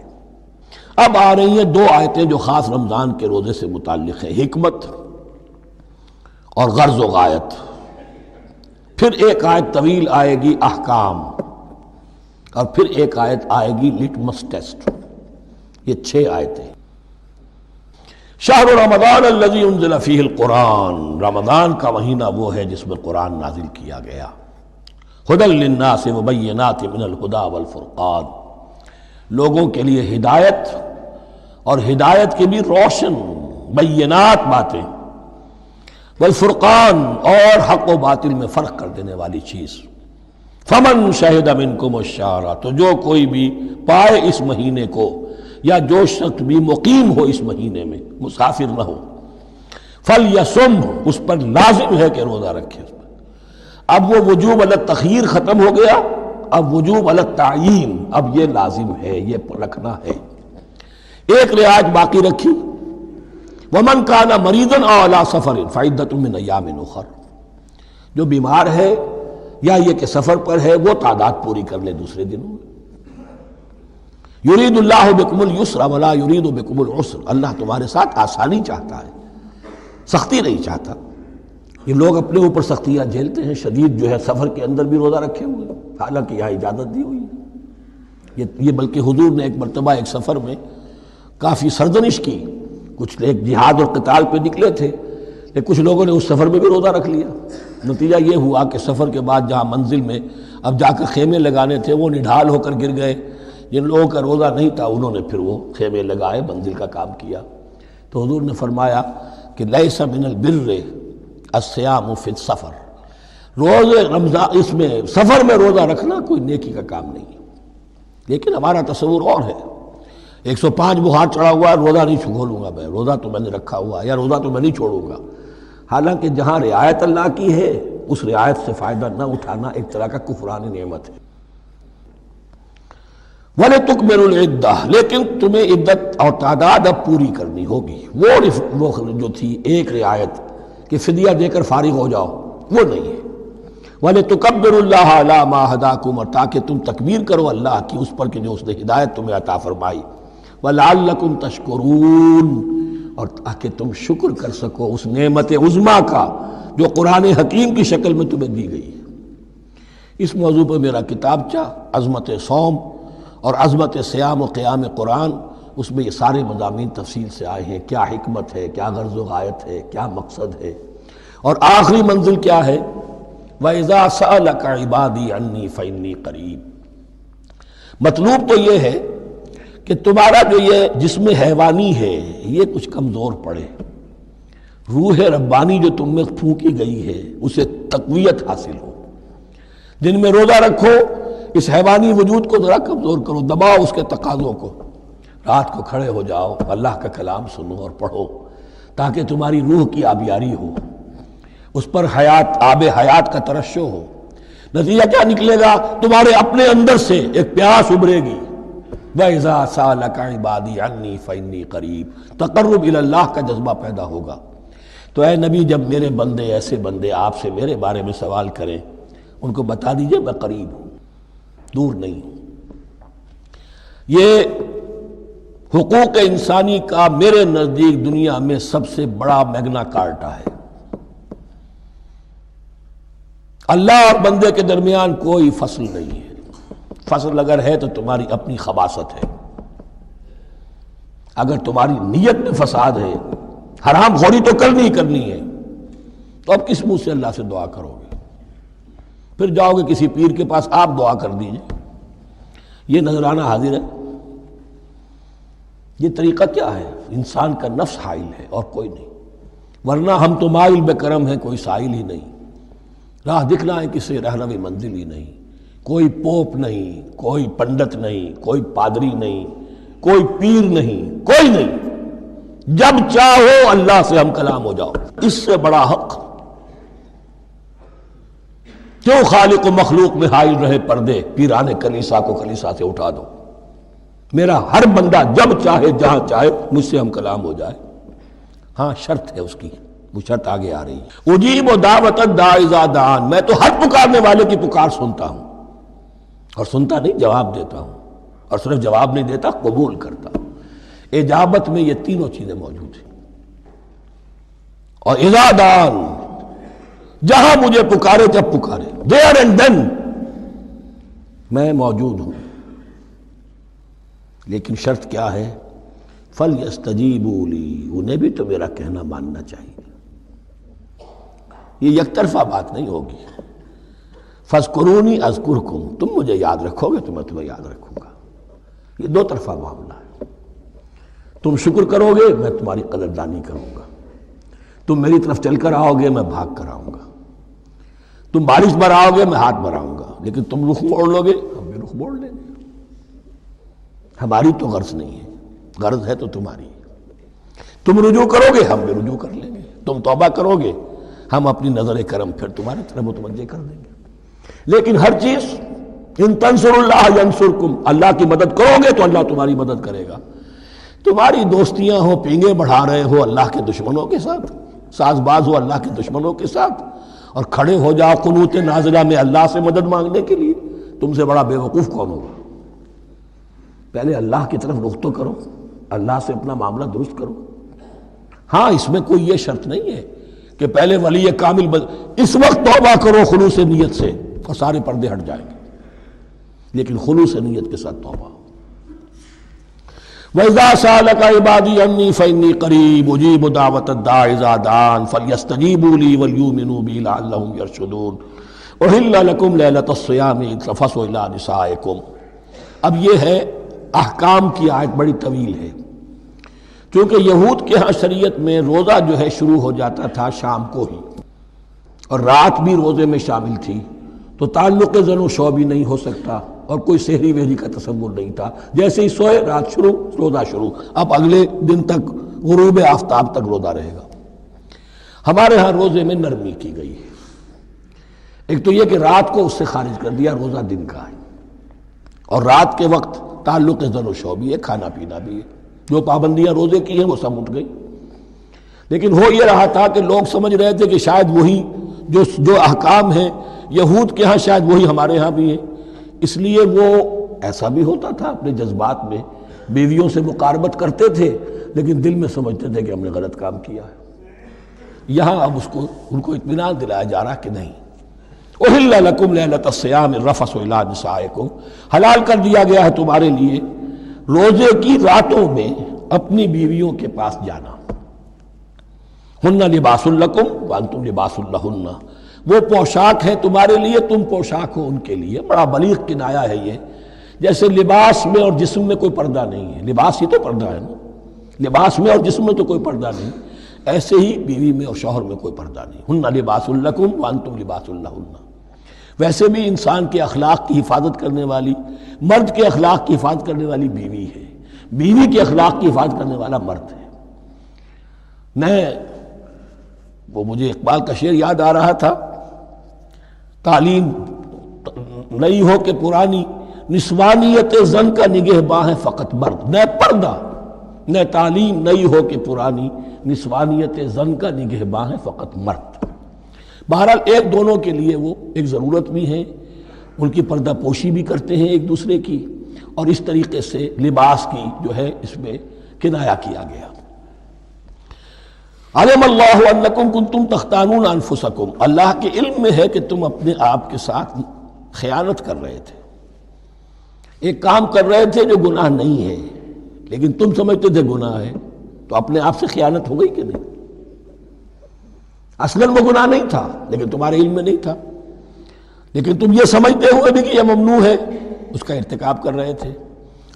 اب آ رہی ہیں 2 آیتیں جو خاص رمضان کے روزے سے متعلق ہیں، حکمت اور غرض و غایت۔ پھر ایک آیت طویل آئے گی، احکام، اور پھر ایک آیت آئے گی لٹمس ٹیسٹ۔ یہ 6 آیتیں۔ شہر رمضان الذی انزل فیہ القرآن، رمضان کا مہینہ وہ ہے جس میں قرآن نازل کیا گیا۔ ھدی للناس وبینات من الھدی والفرقان، لوگوں کے لیے ہدایت، اور ہدایت کی بھی روشن بینات باتیں، والفرقان، اور حق و باطل میں فرق کر دینے والی چیز۔ فمن شہد منکم الشہر، تو جو کوئی بھی پائے اس مہینے کو، یا جو شخص بھی مقیم ہو اس مہینے میں، مسافر نہ ہو، فلیصم، اس پر لازم ہے کہ روزہ رکھے۔ اب وہ وجوب علی التخییر ختم ہو گیا، اب وجوب علی التعیین، اب یہ لازم ہے، یہ رکھنا ہے۔ ایک رعایت باقی رکھی، ومن کان مریضا او علی سفر فعدۃ من ایام اخر، جو بیمار ہے یا یہ کہ سفر پر ہے وہ تعداد پوری کر لے دوسرے دنوں میں۔ یرید اللہ بکم الیسر ولا یرید بکم العسر، اللہ تمہارے ساتھ آسانی چاہتا ہے، سختی نہیں چاہتا۔ یہ لوگ اپنے اوپر سختیاں جھیلتے ہیں، شدید جو ہے سفر کے اندر بھی روزہ رکھے ہوئے، حالانکہ یہاں اجازت دی ہوئی ہے۔ یہ بلکہ حضور نے ایک مرتبہ ایک سفر میں کافی سرزنش کی، کچھ ایک جہاد اور قتال پہ نکلے تھے، لیکن کچھ لوگوں نے اس سفر میں بھی روزہ رکھ لیا۔ نتیجہ یہ ہوا کہ سفر کے بعد جہاں منزل میں اب جا کر خیمے لگانے تھے وہ نڈھال ہو کر گر گئے، جن لوگوں کا روزہ نہیں تھا انہوں نے پھر وہ خیمے لگائے، منزل کا کام کیا۔ تو حضور نے فرمایا کہ لیس من البر الصیام فی السفر، روزے رمضان اس میں سفر میں روزہ رکھنا کوئی نیکی کا کام نہیں ہے۔ لیکن ہمارا تصور اور ہے، 105 بخار چڑھا ہوا ہے، روزہ نہیں کھولوں گا میں، روزہ تو میں نے رکھا ہوا ہے، یا روزہ تو میں نہیں چھوڑوں گا۔ حالانکہ جہاں رعایت اللہ کی ہے اس رعایت سے فائدہ نہ اٹھانا ایک طرح کا کفران نعمت ہے۔ وَلِتُكْمِلُوا الْعِدَّةَ، لیکن تمہیں عدت اور تعداد اب پوری کرنی ہوگی۔ وہ جو تھی ایک رعایت کہ فدیہ دے کر فارغ ہو جاؤ، وہ نہیں ہے۔ وَلِتُكَبِّرُوا اللَّهَ عَلَىٰ مَا هَدَاكُمْ، اور تاکہ تم تکبیر کرو اللہ کی اس پر کہ جو اس نے ہدایت تمہیں عطا فرمائی۔ وَلَعَلَّكُمْ تَشْكُرُونَ، اور تاکہ تم شکر کر سکو اس نعمت عظمیٰ کا جو قرآن حکیم کی شکل میں تمہیں دی گئی ہے۔ اس موضوع پر میرا کتابچہ عظمت صوم اور عظمت صیام و قیام قرآن، اس میں یہ سارے مضامین تفصیل سے آئے ہیں، کیا حکمت ہے، کیا غرض و غایت ہے، کیا مقصد ہے، اور آخری منزل کیا ہے، وَإِذَا سَأَلَكَ عِبَادِي عَنِّي فَإِنِّي قَرِيبٌ۔ مطلوب تو یہ ہے کہ تمہارا جو یہ جسم حیوانی ہے یہ کچھ کمزور پڑے، روح ربانی جو تم میں پھونکی گئی ہے اسے تقویت حاصل ہو۔ دن میں روزہ رکھو، اس حیوانی وجود کو ذرا کمزور کرو، دباؤ اس کے تقاضوں کو، رات کو کھڑے ہو جاؤ، اللہ کا کلام سنو اور پڑھو، تاکہ تمہاری روح کی آبیاری ہو، اس پر حیات، آب حیات کا ترشح ہو۔ نتیجہ کیا نکلے گا؟ تمہارے اپنے اندر سے ایک پیاس ابھرے گی، وَإِذَا سَأَلَكَ عِبَادِي عَنِّي فَإِنِّي قَرِيبٌ، تقرب الی اللہ کا جذبہ پیدا ہوگا۔ تو اے نبی، جب میرے بندے، ایسے بندے آپ سے میرے بارے میں سوال کریں، ان کو بتا دیجئے میں قریب ہوں، دور نہیں ہوں۔ یہ حقوق انسانی کا میرے نزدیک دنیا میں سب سے بڑا میگنا کارٹا ہے۔ اللہ اور بندے کے درمیان کوئی فصل نہیں ہے، فصل اگر ہے تو تمہاری اپنی خباثت ہے، اگر تمہاری نیت میں فساد ہے، حرام خوری تو کرنی ہی کرنی ہے، تو اب کس منہ سے اللہ سے دعا کرو گے؟ پھر جاؤ گے کسی پیر کے پاس، آپ دعا کر دیجئے، یہ نذرانہ حاضر ہے؟ یہ طریقہ کیا ہے؟ انسان کا نفس حائل ہے اور کوئی نہیں، ورنہ ہم تو مائل بے کرم ہیں، کوئی سائل ہی نہیں، راہ دکھنا ہے کسی رہنوی منزل ہی نہیں، کوئی پوپ نہیں، کوئی پنڈت نہیں، کوئی پادری نہیں، کوئی پیر نہیں، کوئی نہیں، جب چاہو اللہ سے ہم کلام ہو جاؤ۔ اس سے بڑا حق کیوں خالق و مخلوق میں حائل رہے پردے؟ پیران کلیسا کو کلیسا سے اٹھا دو، میرا ہر بندہ جب چاہے جہاں چاہے مجھ سے ہم کلام ہو جائے۔ ہاں شرط ہے اس کی، وہ شرط آگے آ رہی ہے، اجیب دعوت الداعی اذا دعان، میں تو ہر پکارنے والے کی پکار سنتا ہوں، اور سنتا نہیں جواب دیتا ہوں، اور صرف جواب نہیں دیتا، قبول کرتا ہوں۔ اجابت میں یہ تینوں چیزیں موجود ہیں۔ اور اذا دعان، جہاں مجھے پکارے جب پکارے، there and then میں موجود ہوں۔ لیکن شرط کیا ہے؟ فَلْيَسْتَجِيبُوا لِي، انہیں بھی تو میرا کہنا ماننا چاہیے، یہ یک طرفہ بات نہیں ہوگی۔ فَاذْكُرُونِي أَذْكُرْكُمْ، تم مجھے یاد رکھو گے تو میں تمہیں یاد رکھوں گا، یہ دو طرفہ معاملہ ہے۔ تم شکر کرو گے میں تمہاری قدردانی کروں گا، تم میری طرف چل کر آؤ گے میں بھاگ کر آؤں گا، تم بارش برآؤ گے میں ہاتھ بڑھاؤں گا، لیکن تم رخ موڑ لو گے ہم بھی رخ موڑ لیں گے۔ ہماری تو غرض نہیں ہے، غرض ہے تو تمہاری، تم رجوع کرو گے ہم بھی رجوع کر لیں گے، تم توبہ کرو گے ہم اپنی نظر کرم پھر تمہاری طرف متوجہ کر دیں گے۔ لیکن ہر چیز ان تنصر اللہ ینصرکم، اللہ کی مدد کرو گے تو اللہ تمہاری مدد کرے گا۔ تمہاری دوستیاں ہو، پینگے بڑھا رہے ہو اللہ کے دشمنوں کے ساتھ، ساز باز ہو اللہ کے دشمنوں کے ساتھ، اور کھڑے ہو جاؤ قنوت نازلہ میں اللہ سے مدد مانگنے کے لیے، تم سے بڑا بے وقوف کون ہوگا؟ پہلے اللہ کی طرف رخ تو کرو، اللہ سے اپنا معاملہ درست کرو۔ ہاں اس میں کوئی یہ شرط نہیں ہے کہ پہلے ولی کامل اس وقت توبہ کرو خلوص نیت سے اور سارے پردے ہٹ جائیں گے، لیکن خلوص نیت کے ساتھ توبہ۔ وَإِذَا سَأَلَكَ عِبَادِي عَنِّي فَإِنِّي قَرِيبٌ أُجِيبُ دَعْوَةَ الدَّاعِ إِذَا دَعَانِ فَلْيَسْتَجِيبُوا لِي وَلْيُؤْمِنُوا بِي لَعَلَّهُمْ يَرْشُدُونَ أُحِلَّ لَكُمْ لَيْلَةَ الصِّيَامِ الرَّفَثُ إِلَىٰ نِسَائِكُمْ۔ اب یہ ہے احکام کی آیت، بڑی طویل ہے، کیونکہ یہود کے ہاں شریعت میں روزہ جو ہے شروع ہو جاتا تھا شام کو ہی، اور رات بھی روزے میں شامل تھی، تو تعلق زن و شو بھی نہیں ہو سکتا، اور کوئی سحری وحری کا تصور نہیں تھا، جیسے ہی سوئے رات شروع روزہ شروع، اب اگلے دن تک غروب آفتاب تک روزہ رہے گا۔ ہمارے ہاں روزے میں نرمی کی گئی ہے، ایک تو یہ کہ رات کو اس سے خارج کر دیا، روزہ دن کا ہے، اور رات کے وقت تعلق زن و شو بھی ہے، کھانا پینا بھی ہے، جو پابندیاں روزے کی ہیں وہ سب اٹھ گئی۔ لیکن ہو یہ رہا تھا کہ لوگ سمجھ رہے تھے کہ شاید وہی جو احکام ہیں یہود کے ہاں شاید وہی ہمارے ہاں بھی ہیں، اس لیے وہ ایسا بھی ہوتا تھا اپنے جذبات میں بیویوں سے مقاربت کرتے تھے، لیکن دل میں سمجھتے تھے کہ ہم نے غلط کام کیا ہے۔ یہاں اب ان کو اطمینان دلایا جا رہا کہ نہیں، أُحِلَّ لَكُمْ لَيْلَةَ الصِّيَامِ الرَّفَثُ إِلَىٰ نِسَائِكُمْ، حلال کر دیا گیا ہے تمہارے لیے روزے کی راتوں میں اپنی بیویوں کے پاس جانا۔ ہن لباس لکم وانتم لباس لہن، وہ پوشاک ہے تمہارے لیے، تم پوشاک ہو ان کے لیے۔ بڑا بلیغ کنایا ہے یہ، جیسے لباس میں اور جسم میں کوئی پردہ نہیں ہے، لباس ہی تو پردہ ہے نا، لباس میں اور جسم میں تو کوئی پردہ نہیں، ایسے ہی بیوی میں اور شوہر میں کوئی پردہ نہیں۔ ہن لباس لکم وانتم لباس لہن۔ ویسے بھی انسان کے اخلاق کی حفاظت کرنے والی، مرد کے اخلاق کی حفاظت کرنے والی بیوی ہے، بیوی کے اخلاق کی حفاظت کرنے والا مرد ہے۔ وہ مجھے اقبال کا شعر یاد آ رہا تھا، تعلیم نئی ہو کہ پرانی، نسوانیت زن کا نگہباں ہے فقط مرد۔ نہ پردہ نہ تعلیم نئی ہو کہ پرانی، نسوانیت زن کا نگہباں ہے فقط مرد۔ بہرحال ایک دونوں کے لیے وہ ایک ضرورت بھی ہے، ان کی پردہ پوشی بھی کرتے ہیں ایک دوسرے کی، اور اس طریقے سے لباس کی جو ہے اس میں کنایا کیا گیا۔ علم اللہ انکم کنتم تختانون انفسکم، اللہ کے علم میں ہے کہ تم اپنے آپ کے ساتھ خیانت کر رہے تھے، ایک کام کر رہے تھے جو گناہ نہیں ہے، لیکن تم سمجھتے تھے گناہ ہے، تو اپنے آپ سے خیانت ہو گئی کہ نہیں؟ اصلاً وہ گناہ نہیں تھا لیکن تمہارے علم میں نہیں تھا، لیکن تم یہ سمجھتے ہوئے بھی کہ یہ ممنوع ہے، اس کا ارتکاب کر رہے تھے۔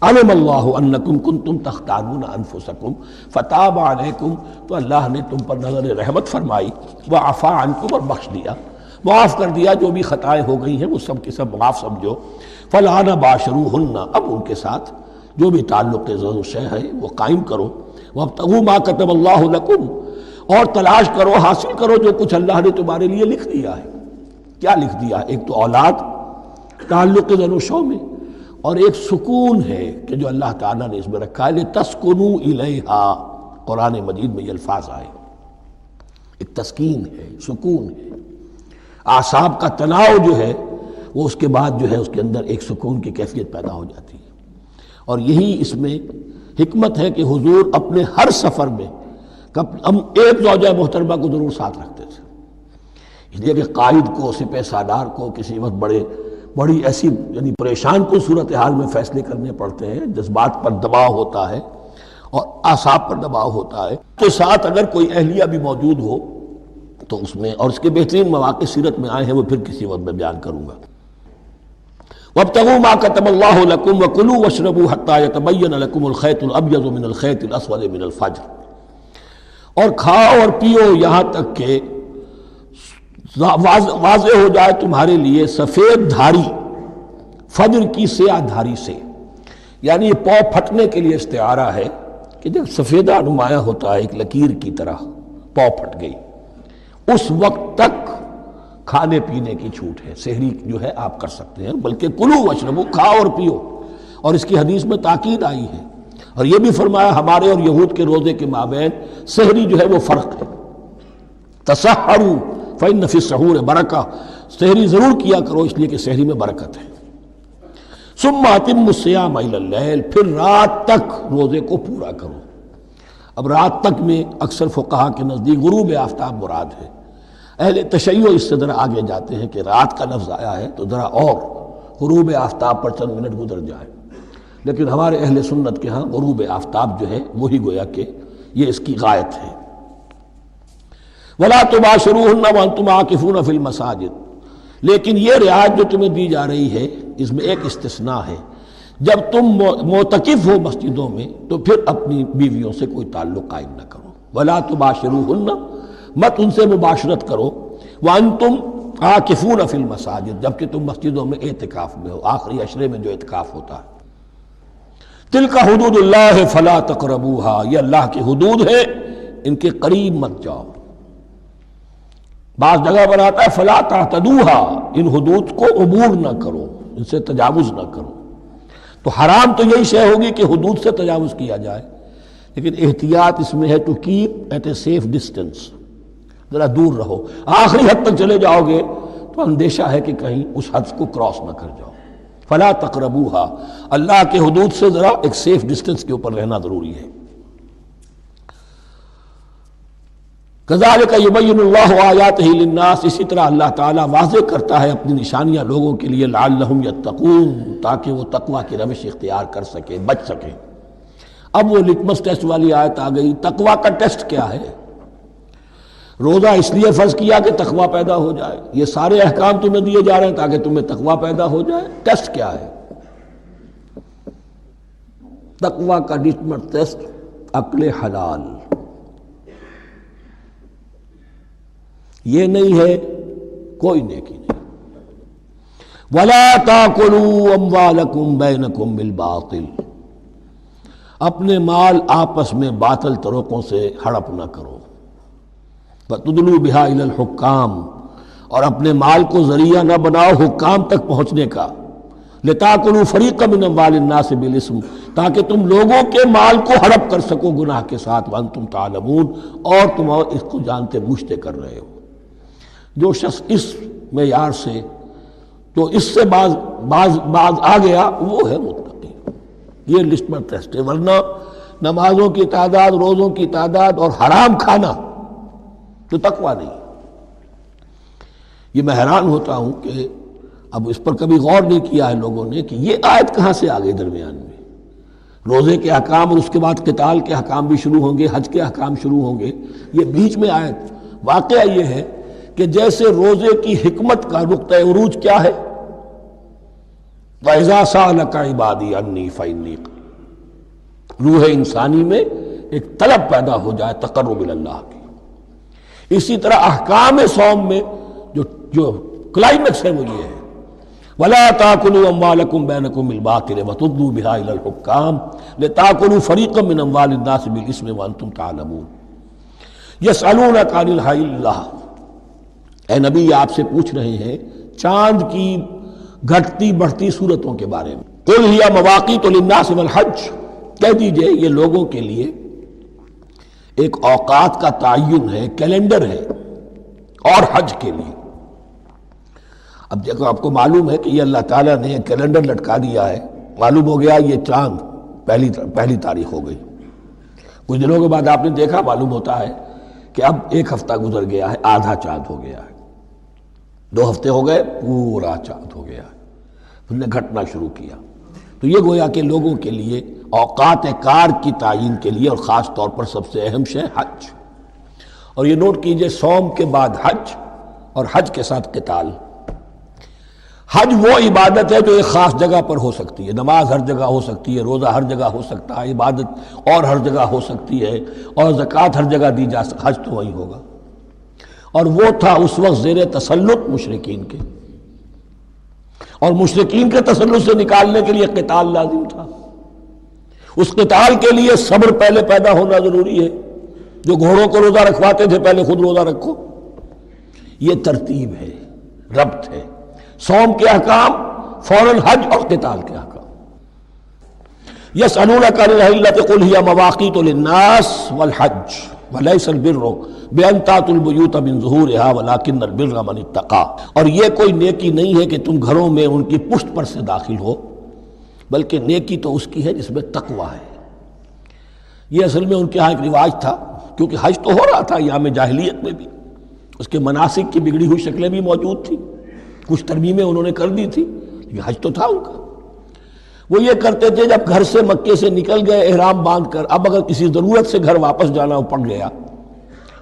علم اللہ انکم کنتم تختانون انفسکم فتاب علیکم، تو اللہ نے تم پر نظر رحمت فرمائی، وعفا عنکم، اور بخش دیا، معاف کر دیا، جو بھی خطائیں ہو گئی ہیں وہ سب کے سب معاف سمجھو۔ فالآن باشروہن، اب ان کے ساتھ جو بھی تعلق زو شے ہے وہ قائم کرو۔ وابتغوا ما کتب اللہ لکم، اور تلاش کرو، حاصل کرو جو کچھ اللہ نے تمہارے لیے لکھ دیا ہے۔ کیا لکھ دیا؟ ایک تو اولاد تعلق زن و شو میں، اور ایک سکون ہے کہ جو اللہ تعالیٰ نے اس میں رکھا ہے، لِتَسْكُنُوا إِلَيْهَا، قرآن مجید میں یہ الفاظ آئے، ایک تسکین ہے، سکون ہے، اعصاب کا تناؤ جو ہے وہ اس کے بعد جو ہے اس کے اندر ایک سکون کی کیفیت پیدا ہو جاتی ہے۔ اور یہی اس میں حکمت ہے کہ حضور اپنے ہر سفر میں ہم ایک زوجہ محترمہ کو ضرور ساتھ رکھتے تھے، اس لیے کہ قائد کو، سپہ سالار کو کسی وقت بڑی ایسی یعنی پریشان کو صورتحال میں فیصلے کرنے پڑتے ہیں، جذبات پر دباؤ ہوتا ہے اور اعصاب پر دباؤ ہوتا ہے، تو ساتھ اگر کوئی اہلیہ بھی موجود ہو تو اس میں، اور اس کے بہترین مواقع سیرت میں آئے ہیں، وہ پھر کسی وقت میں بیان کروں گا۔ وابتغوا ما كتب الله لكم وكلوا واشربوا حتى يتبين لكم الخيط الابيض من الخيط الاسود من الفجر، اور کھاؤ اور پیو یہاں تک کہ واضح ہو جائے تمہارے لیے سفید دھاری فجر کی سیاہ دھاری سے. یعنی یہ پاؤ پھٹنے کے لیے استعارہ ہے کہ جب سفیدہ نمایاں ہوتا ہے ایک لکیر کی طرح پاؤ پھٹ گئی، اس وقت تک کھانے پینے کی چھوٹ ہے. سحری جو ہے آپ کر سکتے ہیں، بلکہ کلو واشربو، کھاؤ اور پیو. اور اس کی حدیث میں تاکید آئی ہے، اور یہ بھی فرمایا ہمارے اور یہود کے روزے کے مابین سحری جو ہے وہ فرق ہے. تسحروا فإن فی السحور برکہ، سحری ضرور کیا کرو اس لیے کہ سحری میں برکت ہے. ثم اتموا الصیام الی اللیل، پھر رات تک روزے کو پورا کرو. اب رات تک میں اکثر فقہا کے نزدیک غروب آفتاب مراد ہے. اہل تشیع اس سے ذرا آگے جاتے ہیں کہ رات کا لفظ آیا ہے تو ذرا اور غروب آفتاب پر چند منٹ گزر جائے، لیکن ہمارے اہل سنت کے ہاں غروب آفتاب جو ہے وہی گویا کہ یہ اس کی غایت ہے. وَلَا تُبَاشِرُوهُنَّ وَأَنْتُمْ عَاكِفُونَ فِي الْمَسَاجِدِ، لیکن یہ رعایت جو تمہیں دی جا رہی ہے اس میں ایک استثناء ہے. جب تم معتکف ہو مسجدوں میں تو پھر اپنی بیویوں سے کوئی تعلق قائم نہ کرو. وَلَا تُبَاشِرُوهُنَّ، مت ان سے مباشرت کرو. وَأَنْتُمْ عَاكِفُونَ فِي الْمَسَاجِدِ، جبکہ تم مسجدوں میں اعتکاف میں ہو، آخری عشرے میں جو اعتکاف ہوتا ہے. تِلْكَ حُدُودُ اللَّهِ فَلَا تَقْرَبُوهَا، یہ اللہ کی حدود ہے، ان کے قریب مت جاؤ. بعض جگہ پر آتا ہے فَلَا تَعْتَدُوهَا، ان حدود کو عبور نہ کرو، ان سے تجاوز نہ کرو. تو حرام تو یہی شے ہوگی کہ حدود سے تجاوز کیا جائے، لیکن احتیاط اس میں ہے to keep at a safe distance, ذرا دور رہو. آخری حد تک چلے جاؤ گے تو اندیشہ ہے کہ کہیں اس حد کو کراس نہ کر جاؤ. فلا تقربوها، اللہ کے حدود سے ذرا ایک سیف ڈسٹینس کے اوپر رہنا ضروری ہے. کذالک یبین اللہ آیاتہ للناس، اسی طرح اللہ تعالیٰ واضح کرتا ہے اپنی نشانیاں لوگوں کے لیے، لعلہم یتقون، تاکہ وہ تقوی کی روش اختیار کر سکے، بچ سکے. اب وہ لٹمس ٹیسٹ والی آیت آ گئی. تقوی کا ٹیسٹ کیا ہے؟ روزہ اس لیے فرض کیا کہ تقوی پیدا ہو جائے. یہ سارے احکام تمہیں دیے جا رہے ہیں تاکہ تمہیں تقوی پیدا ہو جائے. ٹیسٹ کیا ہے؟ تقوی کا لٹمس ٹیسٹ عقل حلال. یہ نہیں ہے کوئی نیکی نہیں. وَلَا تَأْكُلُوا أَمْوَالَكُمْ بَيْنَكُمْ بِالْبَاطِلِ، اپنے مال آپس میں باطل طریقوں سے ہڑپ نہ کرو. وَتُدْلُوا بِهَا إِلَى الْحُكَّامِ، اور اپنے مال کو ذریعہ نہ بناؤ حکام تک پہنچنے کا. لِتَأْكُلُوا فَرِيقًا مِنْ أَمْوَالِ النَّاسِ بِالْإِثْمِ، تاکہ تم لوگوں کے مال کو ہڑپ کر سکو گناہ کے ساتھ. وَأَنْتُمْ تَعْلَمُونَ، اور تم اس کو جانتے بوجھتے کر رہے ہو. جو شخص اس معیار سے تو اس سے باز آ گیا وہ ہے متقی. یہ لسٹ میں ٹیسٹ ہے. ورنہ نمازوں کی تعداد، روزوں کی تعداد اور حرام کھانا تو تقویٰ نہیں. یہ میں حیران ہوتا ہوں کہ اب اس پر کبھی غور نہیں کیا ہے لوگوں نے کہ یہ آیت کہاں سے آ گئی درمیان میں. روزے کے احکام اور اس کے بعد قتال کے احکام بھی شروع ہوں گے، حج کے احکام شروع ہوں گے، یہ بیچ میں آیت. واقعہ یہ ہے کہ جیسے روزے کی حکمت کا نقطہ عروج کیا ہے، وَإِذَا سَأَلَكَ عِبَادِي عَنِّي فَإِنِّي قَرِيبٌ، روح انسانی میں ایک طلب پیدا ہو جائے تقرب اللہ کی. اسی طرح احکام صوم میں جو کلائمیکس ہے وہ یہ ہے، وَلَا تَأْكُلُوا أَمْوَالَكُمْ بَيْنَكُمْ بِالْبَاطِلِ وَتُدْلُوا بِهَا إِلَى الْحُكَّامِ لِتَأْكُلُوا فَرِيقًا مِنْ أَمْوَالِ النَّاسِ بِالْإِثْمِ وَأَنْتُمْ تَعْلَمُونَ. يَسْأَلُونَكَ عَنِ الْحِلَّةِ، اے نبی آپ سے پوچھ رہے ہیں چاند کی گھٹتی بڑھتی صورتوں کے بارے میں. قُلْ هِيَ مَوَاقِيتُ لِلنَّاسِ وَالْحَجِّ، کہہ دیجئے یہ لوگوں کے لیے ایک اوقات کا تعین ہے، کیلنڈر ہے، اور حج کے لیے. اب دیکھو آپ کو معلوم ہے کہ یہ اللہ تعالیٰ نے ایک کیلنڈر لٹکا دیا ہے. معلوم ہو گیا یہ چاند پہلی تاریخ ہو گئی. کچھ دنوں کے بعد آپ نے دیکھا معلوم ہوتا ہے کہ اب ایک ہفتہ گزر گیا ہے، آدھا چاند ہو گیا ہے. 2 ہفتے ہو گئے، پورا چاند ہو گیا ہے. پھر نے گھٹنا شروع کیا. تو یہ گویا کہ لوگوں کے لیے اوقات کار کی تعین کے لیے، اور خاص طور پر سب سے اہم شے حج. اور یہ نوٹ کیجئے، صوم کے بعد حج اور حج کے ساتھ قتال. حج وہ عبادت ہے جو ایک خاص جگہ پر ہو سکتی ہے، نماز ہر جگہ ہو سکتی ہے، روزہ ہر جگہ ہو سکتا ہے، عبادت اور ہر جگہ ہو سکتی ہے، اور زکوٰۃ ہر جگہ دی جا سکتی، حج تو وہی ہوگا۔ اور وہ تھا اس وقت زیر تسلط مشرکین کے، اور مشرکین کے تسلط سے نکالنے کے لیے قتال لازم تھا۔ اس قتال کے لیے صبر پہلے پیدا ہونا ضروری ہے۔ جو گھوڑوں کو روزہ رکھواتے تھے پہلے خود روزہ رکھو، یہ ترتیب ہے، ربط ہے۔ صوم کے احکام فوراً حج اور قتال کے احکام۔ یسألونک عن الأہلة قل هی مواقیت للناس والحج ولیس البر بأن تأتوا البیوت من ظہورها ولکن البر من اتقى۔ اور یہ کوئی نیکی نہیں ہے کہ تم گھروں میں ان کی پشت پر سے داخل ہو، بلکہ نیکی تو اس کی ہے جس میں تقوی ہے۔ یہ اصل میں ان کے ہاں ایک رواج تھا، کیونکہ حج تو ہو رہا تھا ایام جاہلیت میں بھی، اس کے مناسک کی بگڑی ہوئی شکلیں بھی موجود تھیں، کچھ ترمیمیں انہوں نے کر دی تھی، لیکن حج تو تھا ان کا۔ وہ یہ کرتے تھے جب گھر سے مکے سے نکل گئے احرام باندھ کر، اب اگر کسی ضرورت سے گھر واپس جانا پڑ گیا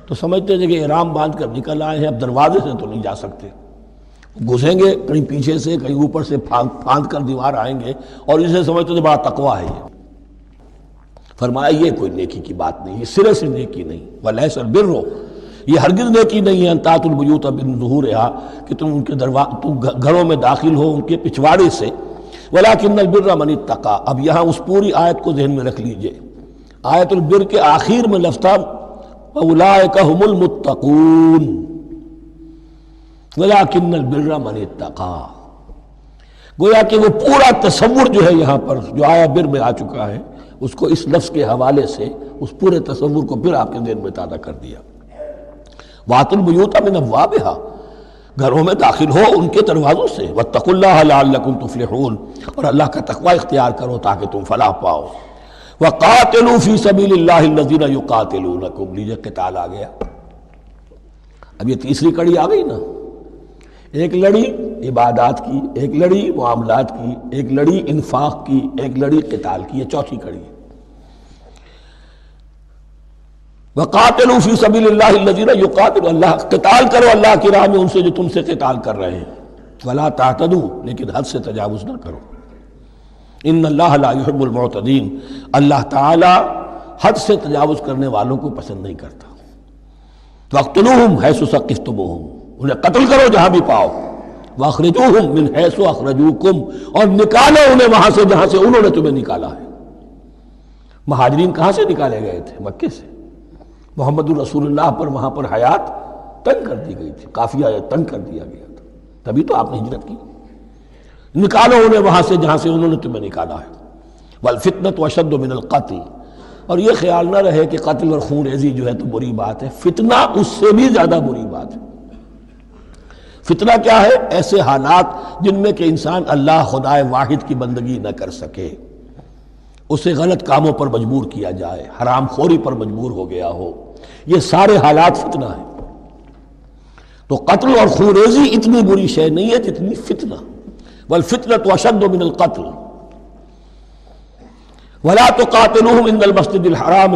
تو سمجھتے تھے کہ احرام باندھ کر نکل آئے ہیں، اب دروازے سے تو نہیں جا سکتے، گھسیں گے کہیں پیچھے سے کہیں اوپر سے پھاند کر دیوار آئیں گے، اور اسے سمجھتے تھے بڑا تقویٰ ہے یہ۔ فرمایا یہ کوئی نیکی کی بات نہیں، یہ سرے سے نیکی نہیں۔ ولیس البر، یہ ہرگز نیکی نہیں ہے ان تأتوا البیوت من ظہورها کہ تم ان کے تم گھروں میں داخل ہو ان کے پچھواڑے سے، ولکن البر من اتقى۔ اب یہاں اس پوری آیت کو ذہن میں رکھ لیجئے، آیت البر کے آخر میں لفظ تھا اولئک هم المتقون ولکن البر من اتقى۔ گویا کہ وہ پورا تصور جو ہے یہاں پر جو آیا بر میں آ چکا ہے، اس کو اس لفظ کے حوالے سے اس پورے تصور کو پھر آپ کے ذہن میں تازہ کر دیا۔ وَأْتُوا الْبُيُوتَ مِنْ أَبْوَابِهَا، گھروں میں داخل ہو ان کے دروازوں سے، وَاتَّقُوا اللَّهَ لَعَلَّكُمْ تُفْلِحُونَ، اور اللہ کا تقوی اختیار کرو تاکہ تم فلاح پاؤ۔ وَقَاتِلُوا فِي سَبِيلِ اللَّهِ الَّذِينَ يُقَاتِلُونَكُمْ، لیجئے قتال آ گیا۔ اب یہ تیسری کڑی آ گئی نا، ایک لڑی عبادات کی، ایک لڑی معاملات کی، ایک لڑی انفاق کی، ایک لڑی قتال کی، یہ چوتھی کڑی ہے۔ وَقَاتِلُوا فِي سَبِيلِ اللَّهِ الَّذِينَ يُقَاتِلُونَ، اللہ قتال کرو اللہ کی راہ میں ان سے جو تم سے قتال کر رہے ہیں۔ وَلَا تَعْتَدُوا، لیکن حد سے تجاوز نہ کرو۔ ان اللہ لا يحب المعتدین، اللہ تعالی حد سے تجاوز کرنے والوں کو پسند نہیں کرتا۔ وَاقْتُلُوهُمْ حَيْثُ ثَقِفْتُمُوهُمْ، انہیں قتل کرو جہاں بھی پاؤ۔ وَأَخْرِجُوهُمْ مِنْ حَيْثُ أَخْرَجُوكُمْ، اور نکالو انہیں وہاں سے جہاں سے انہوں نے تمہیں نکالا ہے۔ مہاجرین کہاں سے نکالے گئے تھے؟ مکے سے۔ محمد الرسول اللہ پر وہاں پر حیات تنگ کر دی گئی تھی، قافیہ تنگ کر دیا گیا تھا، تبھی تو آپ نے ہجرت کی۔ نکالو انہیں وہاں سے جہاں سے انہوں نے تمہیں نکالا ہے۔ والفتنة اشد من القتل، اور یہ خیال نہ رہے کہ قتل اور خون ریزی جو ہے تو بری بات ہے، فتنہ اس سے بھی زیادہ بری بات ہے۔ فتنہ کیا ہے؟ ایسے حالات جن میں کہ انسان اللہ خدائے واحد کی بندگی نہ کر سکے، اسے غلط کاموں پر مجبور کیا جائے، حرام خوری پر مجبور ہو گیا ہو، یہ سارے حالات فتنہ ہیں۔ تو قتل اور خون ریزی اتنی بری شے نہیں ہے جتنی فتنہ۔ والفتنة اشد من القتل ولا تقاتلوهم عند المسجد الحرام